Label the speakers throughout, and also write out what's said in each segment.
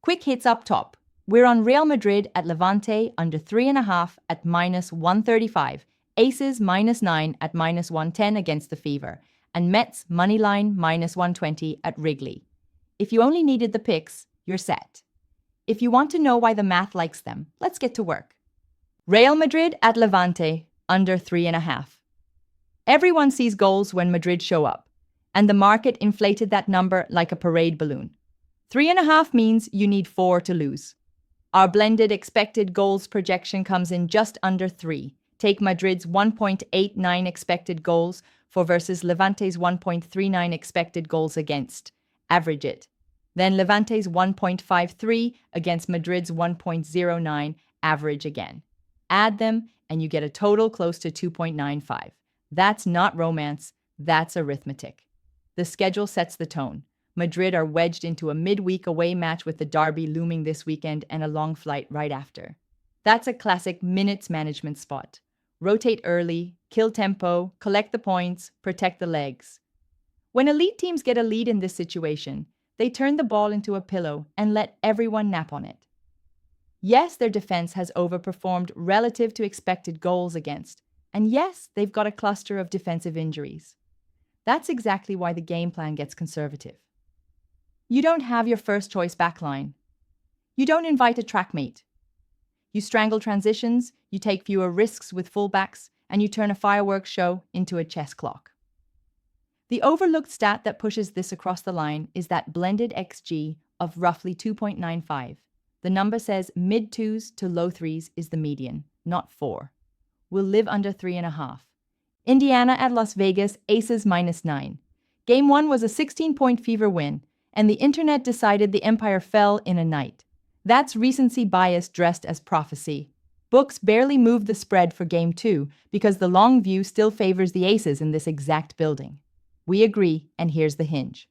Speaker 1: Quick hits up top. We're on Real Madrid at Levante under 3.5 at -135, Aces -9 at -110 against the Fever, and Mets moneyline -120 at Wrigley. If you only needed the picks, you're set. If you want to know why the math likes them, let's get to work. Real Madrid at Levante under 3.5. Everyone sees goals when Madrid show up, and the market inflated that number like a parade balloon. 3.5 means you need 4 to lose. Our blended expected goals projection comes in just under 3. Take Madrid's 1.89 expected goals for versus Levante's 1.39 expected goals against. Average it. Then Levante's 1.53 against Madrid's 1.09, average again. Add them, and you get a total close to 2.95. That's not romance, that's arithmetic. The schedule sets the tone. Madrid are wedged into a midweek away match with the derby looming this weekend and a long flight right after. That's a classic minutes management spot. Rotate early, kill tempo, collect the points, protect the legs. When elite teams get a lead in this situation, they turn the ball into a pillow and let everyone nap on it. Yes, their defense has overperformed relative to expected goals against, and yes, they've got a cluster of defensive injuries. That's exactly why the game plan gets conservative. You don't have your first choice backline. You don't invite a trackmate. You strangle transitions, you take fewer risks with fullbacks, and you turn a fireworks show into a chess clock. The overlooked stat that pushes this across the line is that blended XG of roughly 2.95. The number says mid-2s to low 3s is the median, not 4. We'll live under 3.5. Indiana at Las Vegas, Aces -9. Game 1 was a 16-point Fever win, and the internet decided the Empire fell in a night. That's recency bias dressed as prophecy. Books barely moved the spread for Game 2 because the long view still favors the Aces in this exact building. We agree, and here's the hinge.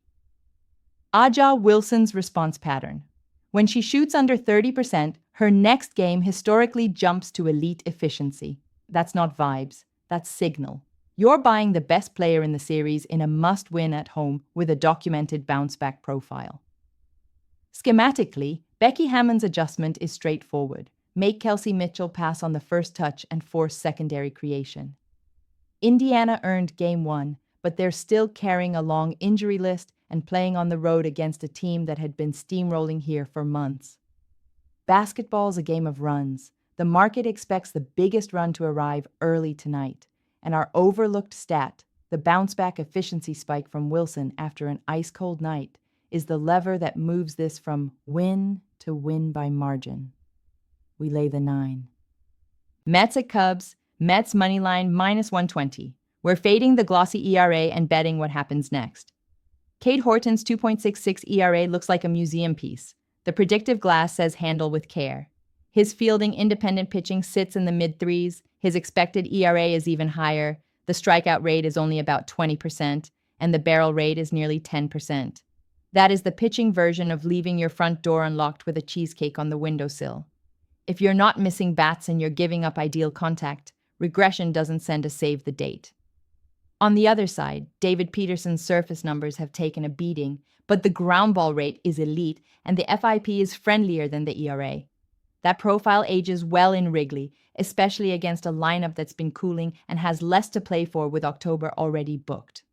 Speaker 1: Aja Wilson's response pattern. When she shoots under 30%, her next game historically jumps to elite efficiency. That's not vibes, that's signal. You're buying the best player in the series in a must-win at home with a documented bounce-back profile. Schematically, Becky Hammond's adjustment is straightforward. Make Kelsey Mitchell pass on the first touch and force secondary creation. Indiana earned Game 1, but they're still carrying a long injury list and playing on the road against a team that had been steamrolling here for months. Basketball's a game of runs. The market expects the biggest run to arrive early tonight. And our overlooked stat, the bounce-back efficiency spike from Wilson after an ice-cold night, is the lever that moves this from win to win by margin. We lay the 9. Mets at Cubs, Mets moneyline -120. We're fading the glossy ERA and betting what happens next. Cade Horton's 2.66 ERA looks like a museum piece. The predictive glass says handle with care. His fielding independent pitching sits in the mid-3s. His expected ERA is even higher. The strikeout rate is only about 20%, and the barrel rate is nearly 10%. That is the pitching version of leaving your front door unlocked with a cheesecake on the windowsill. If you're not missing bats and you're giving up ideal contact, regression doesn't send a save the date. On the other side, David Peterson's surface numbers have taken a beating, but the ground ball rate is elite, and the FIP is friendlier than the ERA. That profile ages well in Wrigley, especially against a lineup that's been cooling and has less to play for with October already booked.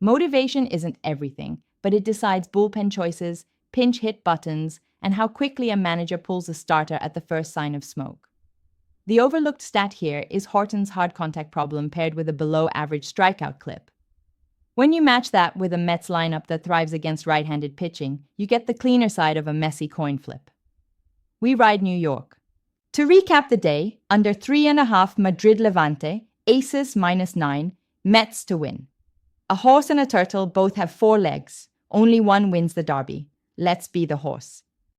Speaker 1: Motivation isn't everything, but it decides bullpen choices, pinch hit buttons, and how quickly a manager pulls a starter at the first sign of smoke. The overlooked stat here is Horton's hard contact problem paired with a below-average strikeout clip. When you match that with a Mets lineup that thrives against right-handed pitching, you get the cleaner side of a messy coin flip. We ride New York. To recap the day, under 3.5 Madrid Levante, Aces -9, Mets to win. A horse and a turtle both have 4 legs. Only one wins the derby. Let's be the horse.